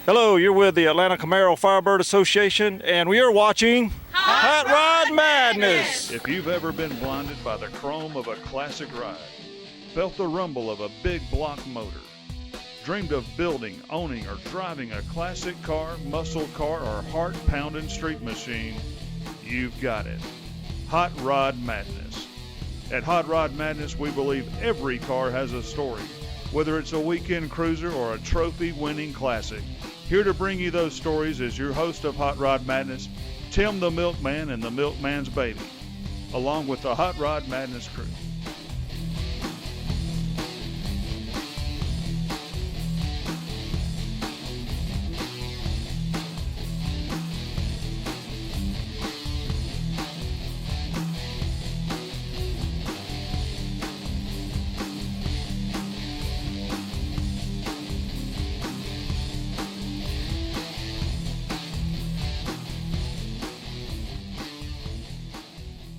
Hello, you're with the Atlanta Camaro Firebird Association, and we are watching Hot Rod Madness. If you've ever been blinded by the chrome of a classic ride, felt the rumble of a big block motor, dreamed of building, owning, or driving a classic car, muscle car, or heart-pounding street machine, you've got it. Hot Rod Madness. At Hot Rod Madness, we believe every car has a story, whether it's a weekend cruiser or a trophy-winning classic. Here to bring you those stories is your host of Hot Rod Madness, Tim the Milkman and the Milkman's Baby, along with the Hot Rod Madness crew.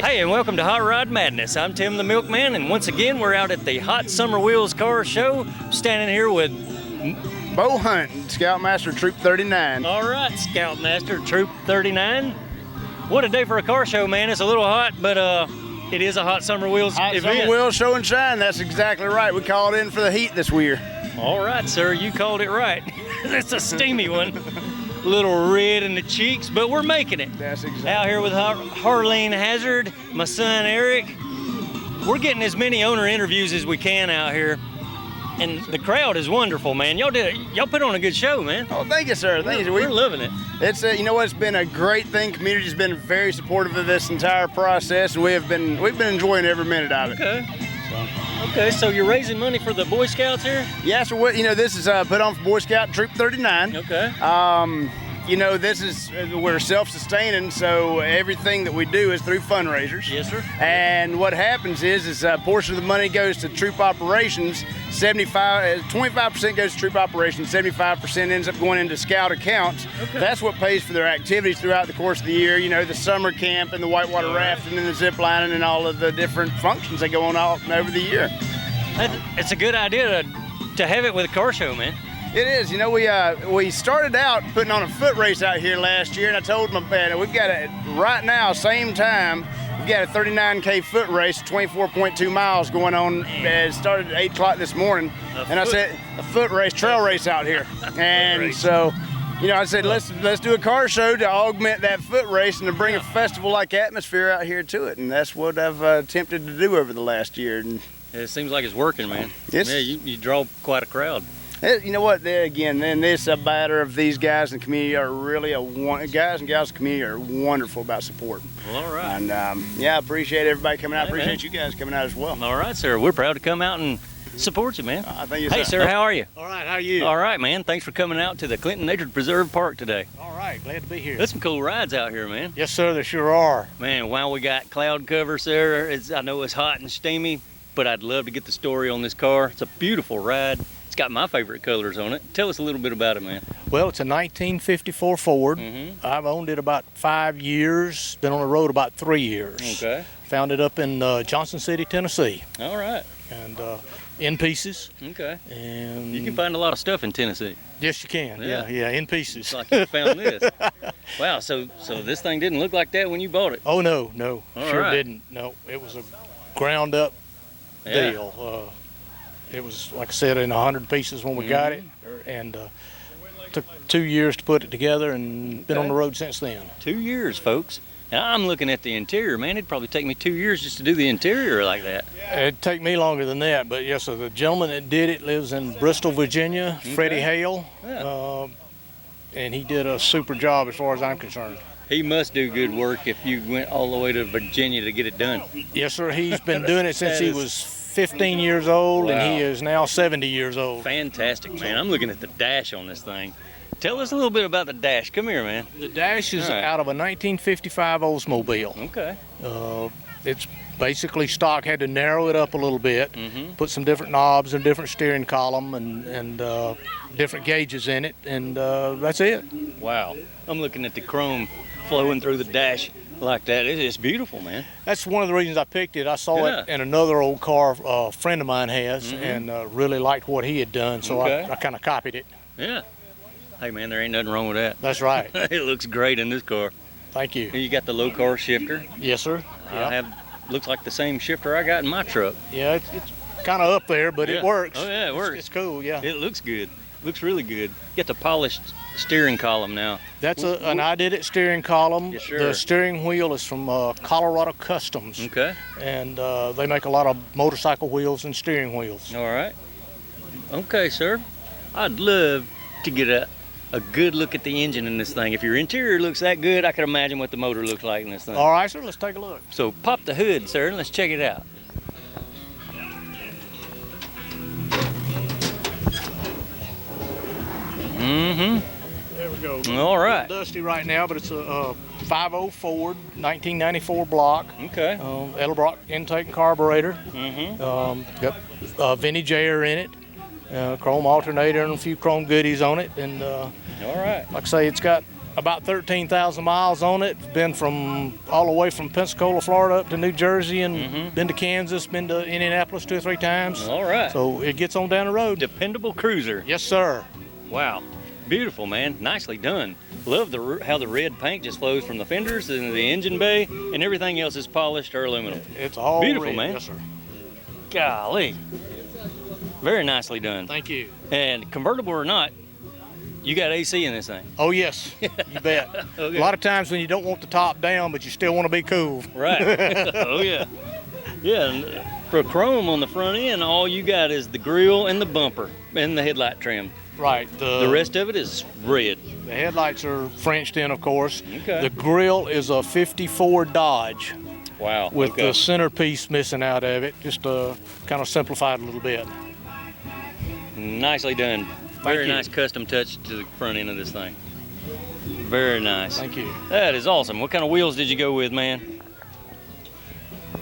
Hey, and welcome to Hot Rod Madness. I'm Tim the Milkman, and once again, we're out at the Hot Summer Wheels Car Show, standing here with Bo Hunt, Scoutmaster Troop 39. All right, Scoutmaster Troop 39. What a day for a car show, man. It's a little hot, but it is a Hot Summer Wheels event. Summer Wheels Show and Shine, that's exactly right. We called in for the heat this year. All right, sir, you called it right. It's a steamy one. A little red in the cheeks, but we're making it. That's exactly. Out here with Harleen Hazard, my son Eric. We're getting as many owner interviews as we can out here, and the crowd is wonderful, man. Y'all put on a good show, man. Oh, thank you, sir. Thank you. We're loving it. It's you know what? It's been a great thing. Community's been very supportive of this entire process, and we've been enjoying every minute of it. Okay. Okay, so you're raising money for the Boy Scouts here? Yeah, so what, this is put on for Boy Scout Troop 39. Okay. We're self-sustaining, so everything that we do is through fundraisers. Yes, sir. And what happens is a portion of the money goes to troop operations. 25% goes to troop operations. 75% ends up going into scout accounts. Okay. That's what pays for their activities throughout the course of the year. You know, the summer camp and the whitewater rafting and the zip lining and all of the different functions that go on all over the year. It's a good idea to have it with a car show, man. It is. We started out putting on a foot race out here last year, and I told them, man, we've got right now, same time, we've got a 39K foot race, 24.2 miles going on. It started at 8 o'clock this morning, I said, a foot race, trail race out here. And so, I said, let's do a car show to augment that foot race and to bring a festival-like atmosphere out here to it. And that's what I've attempted to do over the last year. And it seems like it's working, man. Yes. Yeah, you draw quite a crowd. You know what? This a matter of these guys in the community are really guys and gals in the community are wonderful about support. Well, all right. And I appreciate everybody coming out. I appreciate you guys coming out as well. All right, sir. We're proud to come out and support you, man. Thank you, hey, sir. How are you? All right. How are you? All right, man. Thanks for coming out to the Clinton Nature Preserve Park today. All right. Glad to be here. There's some cool rides out here, man. Yes, sir. There sure are. Man, while we got cloud cover, sir, I know it's hot and steamy, but I'd love to get the story on this car. It's a beautiful ride. It's got my favorite colors on it. Tell us a little bit about it, man. Well, it's a 1954 Ford. Mm-hmm. I've owned it about 5 years. Been on the road about 3 years. Okay. Found it up in Johnson City, Tennessee. All right. And in pieces. Okay. And you can find a lot of stuff in Tennessee. Yes, you can. Yeah, in pieces. It's like you found this. Wow. So this thing didn't look like that when you bought it. Oh no, All sure right. didn't. No, it was a ground up deal. It was, like I said, in 100 pieces when we got it, and took 2 years to put it together, and been on the road since then. 2 years, folks. Now, I'm looking at the interior, man. It'd probably take me 2 years just to do the interior like that. It'd take me longer than that, but yes, the gentleman that did it lives in Bristol, Virginia, Freddie Hale, and he did a super job as far as I'm concerned. He must do good work if you went all the way to Virginia to get it done. Yes, sir. He's been doing it since he was 15 years old, and he is now 70 years old. Fantastic, man. I'm looking at the dash on this thing. Tell us a little bit about the dash. Come here, man. The dash is out of a 1955 Oldsmobile. Okay. It's basically stock. Had to narrow it up a little bit, put some different knobs and different steering column and different gauges in it, and that's it. Wow. I'm looking at the chrome flowing through the dash like that. It's beautiful, man. That's one of the reasons I picked it. I saw it in another old car a friend of mine has, and really liked what he had done, so I kind of copied it. Yeah. Hey, man, there ain't nothing wrong with that. That's right. It looks great in this car. Thank you. You got the low car shifter. Yes, sir. I have, looks like the same shifter I got in my truck. Yeah, it's kind of up there, but it works. Oh, yeah, it works. It's cool, yeah. It looks good. Looks really good. Get the polished steering column now. That's an I Did It steering column. Yes, sure. The steering wheel is from Colorado Customs. Okay. And they make a lot of motorcycle wheels and steering wheels. All right. Okay, sir. I'd love to get a good look at the engine in this thing. If your interior looks that good, I can imagine what the motor looks like in this thing. All right, sir, let's take a look. So pop the hood, sir, and let's check it out. Mm-hmm. There we go. All right. It's dusty right now, but it's a 5.0 Ford, 1994 block. Okay. Edelbrock intake and carburetor. Mm-hmm. Got vintage air in it. Chrome alternator and a few chrome goodies on it. And All right. like I say, it's got about 13,000 miles on it. It's been from all the way from Pensacola, Florida up to New Jersey, and been to Kansas, been to Indianapolis 2 or 3 times. All right. So it gets on down the road. Dependable cruiser. Yes, sir. Wow. Beautiful, man. Nicely done. Love how the red paint just flows from the fenders and the engine bay, and everything else is polished or aluminum. It's all beautiful, red. man. Yes, sir. Golly. Very nicely done. Thank you. And convertible or not, you got AC in this thing. Oh, yes. You bet. Okay. A lot of times when you don't want the top down, but you still want to be cool. Right. Oh, yeah. Yeah, and for chrome on the front end, all you got is the grille and the bumper and the headlight trim. Right. The rest of it is red. The headlights are Frenched in, of course. Okay. The grille is a 54 Dodge Wow. with okay. the centerpiece missing out of it, just kind of simplified a little bit. Nicely done. Very you. nice custom touch to the front end of this thing. Very nice. Thank you. That is awesome. What kind of wheels did you go with, man?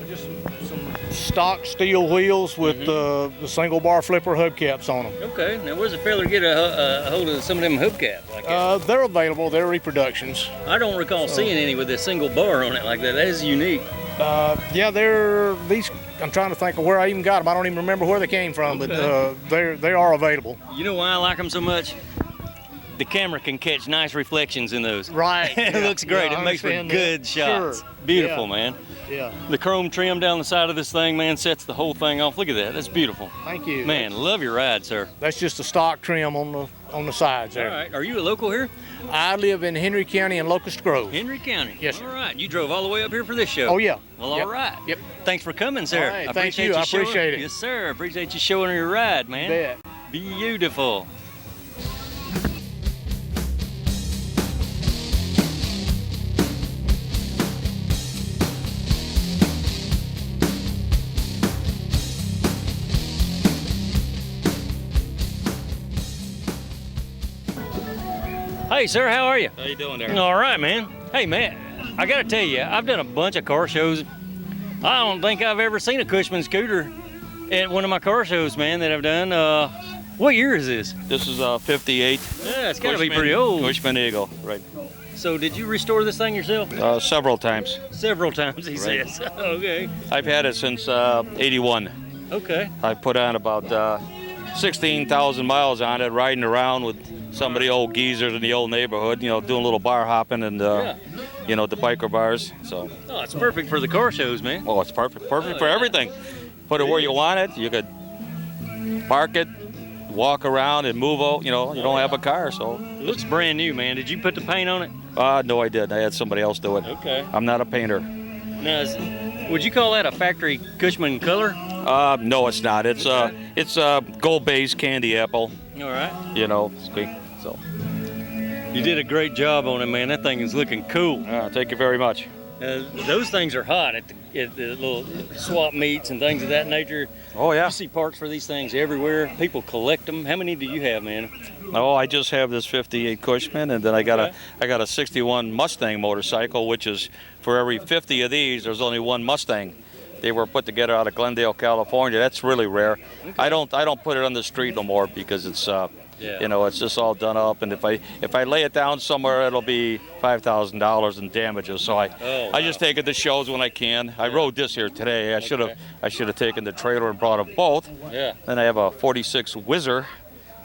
Just some stock steel wheels with the single bar flipper hubcaps on them. Okay. Now, where's the fella get a hold of some of them hubcaps like that? They're available. They're reproductions. I don't recall seeing any with a single bar on it like that. That is unique. Yeah, they're these. I'm trying to think of where I even got them. I don't even remember where they came from, but they are available. You know why I like them so much? The camera can catch nice reflections in those. Right. It looks great. Yeah, It makes for understand good that. shots. Sure. Beautiful, Yeah. man. Yeah. The chrome trim down the side of this thing, man, sets the whole thing off. Look at that. That's beautiful. Thank you. Man, love your ride, sir. That's just a stock trim on the sides there. All right. Are you a local here? I live in Henry County in Locust Grove. Henry County. Yes, sir. All right. You drove all the way up here for this show. Oh yeah. Well, Yep. all right. Yep. Thanks for coming, sir. All right, thank you. I appreciate it. Yes, sir. I appreciate you showing your ride, man. Bet. Beautiful. Hey, sir, how are you? How you doing there? All right, man. Hey, man, I got to tell you, I've done a bunch of car shows. I don't think I've ever seen a Cushman scooter at one of my car shows, man, that I've done. What year is this? This is a 58. Yeah, it's got to be Cushman- pretty old. Cushman Eagle, right. So did you restore this thing yourself? Several times. Several times, he Right. says. Okay. I've had it since 81. Okay. I put on about 16,000 miles on it, riding around with some of the old geezers in the old neighborhood, you know, doing a little bar hopping and, you know, the biker bars. So, Oh, it's perfect for the car shows, man. well, it's perfect. Perfect Oh, for yeah. everything. Put it where you want it. You could park it, walk around and move out. You know, you don't have a car, so. It looks brand new, man. Did you put the paint on it? No, I didn't. I had somebody else do it. Okay. I'm not a painter. Now, would you call that a factory Cushman color? No, it's not. It's gold-based candy apple. All right. You know, so. You did a great job on it, man. That thing is looking cool. Thank you very much. Those things are hot at the little swap meets and things of that nature. Oh yeah. You see parts for these things everywhere. People collect them. How many do you have, man? Oh, I just have this 58 Cushman, and then I got a 61 Mustang motorcycle, which is for every 50 of these, there's only one Mustang. They were put together out of Glendale, California. That's really rare. Okay. I don't put it on the street no more because it's you know, it's just all done up, and if I lay it down somewhere, it'll be $5,000 in damages. So I just take it to shows when I can. I rode this here today. I should have taken the trailer and brought them both. Yeah. Then I have a 46 Whizzer.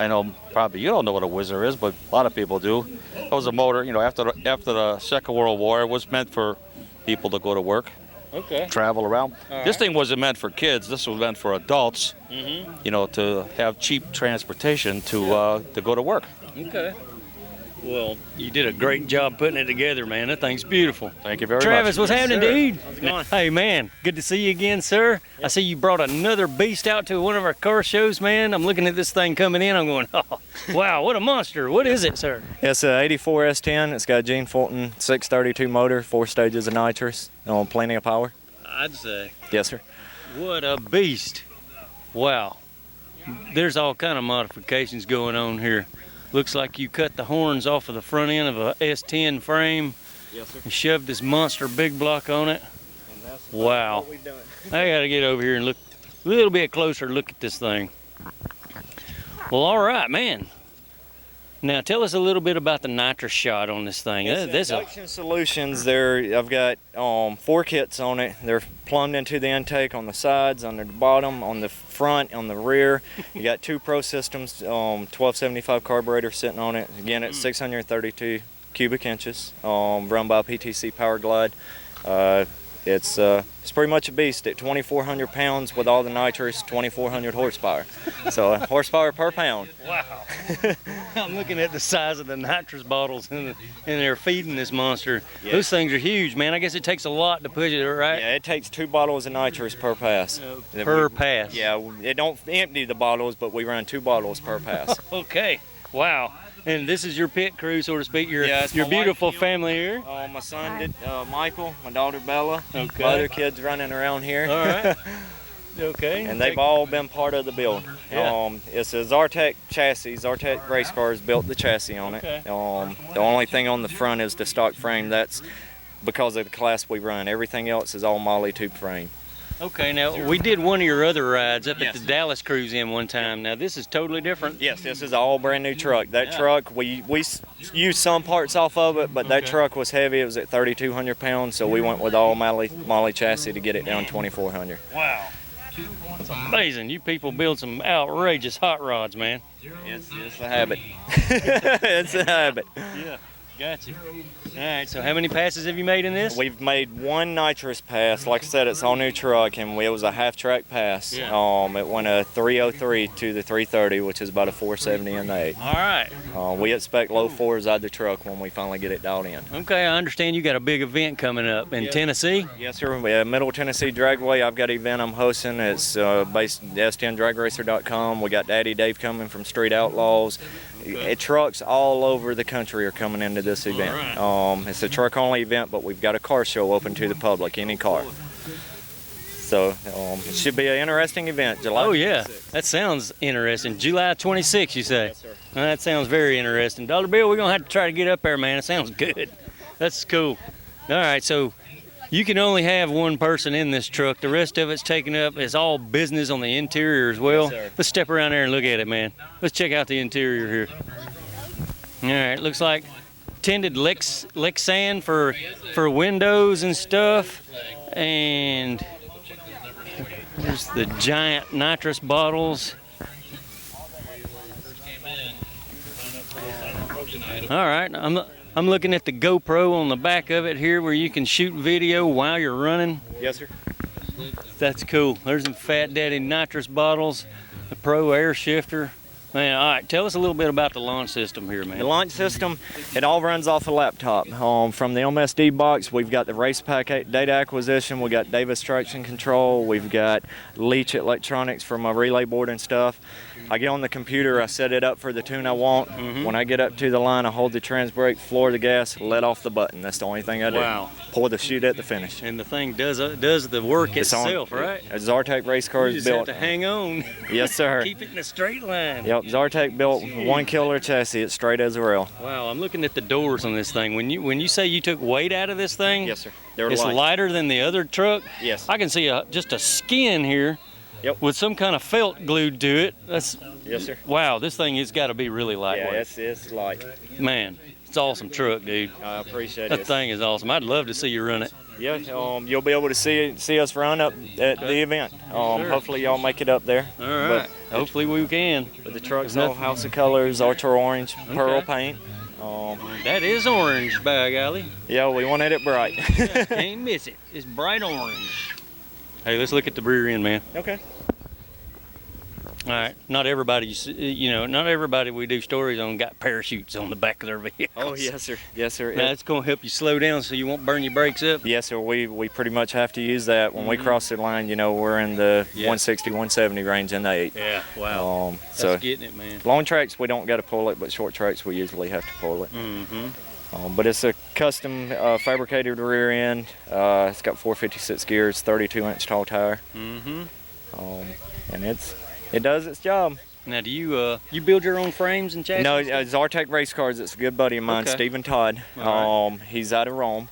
I know probably you don't know what a whizzer is, but a lot of people do. It was a motor, you know, after the Second World War, it was meant for people to go to work, travel around. This thing wasn't meant for kids. This was meant for adults, you know, to have cheap transportation to go to work. Okay. Well, you did a great job putting it together, man. That thing's beautiful. Thank you very much. Travis, what's happening, dude? How's it going? Hey, man, good to see you again, sir. I see you brought another beast out to one of our car shows, man. I'm looking at this thing coming in. I'm going, oh, wow, what a monster. What is it, sir? It's a 84 S10. It's got a Gene Fulton 632 motor, 4 stages of nitrous, plenty of power. I'd say. Yes, sir. What a beast. Wow. There's all kind of modifications going on here. Looks like you cut the horns off of the front end of a S10 frame. Yes, sir. And shoved this monster big block on it. Wow. I gotta get over here and look a little bit closer look at this thing. Well, all right, man. Now tell us a little bit about the nitrous shot on this thing. Induction solutions. I've got 4 kits on it. They're plumbed into the intake on the sides, on the bottom, on the front, on the rear. You got 2 Pro Systems 1275 carburetor sitting on it. Again, it's 632 cubic inches. Run by PTC Power Glide. It's pretty much a beast at 2,400 pounds with all the nitrous, 2,400 horsepower. So horsepower per pound. Wow. I'm looking at the size of the nitrous bottles and they're feeding this monster. Yeah. Those things are huge, man. I guess it takes a lot to push it, right? Yeah, it takes 2 bottles of nitrous per pass. Per pass. Yeah, it don't empty the bottles, but we run 2 bottles per pass. Okay. Wow. And this is your pit crew, so to speak, your my beautiful wife, family here? My son did, Michael, my daughter Bella, Okay. my other kids running around here. All right. Okay. And they've all been part of the build. Yeah. It's a Zartec chassis. Zartec race cars built the chassis on it. Okay. The only thing on the front is the stock frame. That's because of the class we run. Everything else is all Molly tube frame. Okay, now we did one of your other rides up at Yes. the Dallas Cruise In one time. Now this is totally different. Yes, this is an all brand new truck. That truck, we used some parts off of it, but that truck was heavy. It was at 3,200 pounds, so we went with all Molly chassis to get it down 2,400. Wow. That's amazing. You people build some outrageous hot rods, man. It's a habit. It's a habit. Yeah, gotcha. All right, so how many passes have you made in this? We've made 1 nitrous pass. Like I said, it's all new truck, and it was a half-track pass. Yeah. It went a 303 to the 330, which is about a 470 in the 8. All right. We expect low 4s out of the truck when we finally get it dialed in. Okay, I understand you got a big event coming up in Tennessee. Yes, sir. We have Middle Tennessee Dragway. I've got an event I'm hosting. It's based at s10dragracer.com. We got Daddy Dave coming from Street Outlaws. Trucks all over the country are coming into this event. It's a truck-only event, but we've got a car show open to the public, any car. So it should be an interesting event, July 26th. That sounds interesting. July 26th, you say? Yes, sir. That sounds very interesting. Dollar Bill, we're going to have to try to get up there, man. It sounds good. That's cool. All right, so you can only have 1 person in this truck. The rest of it's taken up. It's all business on the interior as well. Yes, sir. Let's step around there and look at it, man. Let's check out the interior here. All right, looks like tinted Lexan for windows and stuff. And there's the giant nitrous bottles. All right, I'm looking at the GoPro on the back of it here where you can shoot video while you're running. Yes, sir. That's cool. There's some Fat Daddy nitrous bottles, the Pro air shifter. Man, all right, tell us a little bit about the launch system here, man. The launch system, it all runs off a laptop. From the MSD box, we've got the race pack data acquisition, we got Davis traction control, we've got Leach electronics for my relay board and stuff. I get on the computer, I set it up for the tune I want. When I get up to the line, I hold the trans brake, floor the gas, let off the button. That's the only thing I do. Wow. Pour the chute at the finish. And the thing does the work itself, right? A Zartec race car You is just built. have to hang on. Yes, sir. Keep it in a straight line. Yep, Zartec built 1 killer chassis. It's straight as a rail. Wow, I'm looking at the doors on this thing. When you say you took weight out of this thing, Yes, sir. They're it's light. lighter than the other truck. Yes. I can see just a skin here. Yep. With some kind of felt glued to it. Yes, sir. Wow, this thing has got to be really lightweight. Yeah, it's light. Man, it's an awesome truck, dude. I appreciate That it. thing is awesome. I'd love to see you run it. Yeah, you'll be able to see us run up at the event. Hopefully y'all make it up there. All right. Hopefully we can. But the truck's all House of Colors, Ultra Orange, Pearl paint. That is orange, by golly. Yeah, we wanted it bright. Can't miss it. It's bright orange. Hey, let's look at the rear end, man. Okay. All right. Not everybody, not everybody we do stories on got parachutes on the back of their vehicles. Oh, yes, sir. Yes, sir. That's going to help you slow down so you won't burn your brakes up. Yes, sir. We pretty much have to use that when we cross the line. We're in the 160, 170 range in the 8. Yeah. Wow. So That's getting it, man. long tracks we don't got to pull it, but short tracks we usually have to pull it. But it's a custom fabricated rear end. It's got 456 gears, 32-inch tall tire. And it does its job. Now, do you build your own frames and chassis? No, Zartec Race Cars. It's a good buddy of mine, Okay. Stephen Todd. He's out of Rome.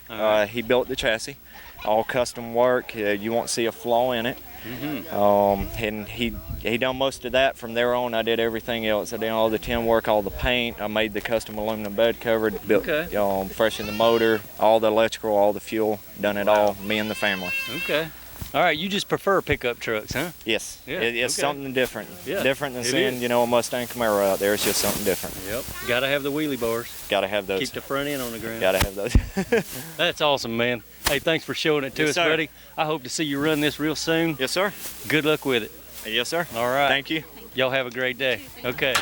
He built the chassis, all custom work. You won't see a flaw in it. And he done most of that. From there on, I did everything else. I did all the tin work, all the paint. I made the custom aluminum bed cover, built, freshened the motor, all the electrical, all the fuel. Done it all. Me and the family. Okay. All right, you just prefer pickup trucks, huh? Yes. Yeah, It's something different. Yeah, Different than it seeing, is. a Mustang Camaro out there. It's just something different. Yep. Got to have the wheelie bars. Got to have those. Keep the front end on the ground. Got to have those. That's awesome, man. Hey, thanks for showing it to Yes, us, sir. buddy. I hope to see you run this real soon. Yes, sir. Good luck with it. Yes, sir. All right. Thank you. Y'all have a great day. Okay.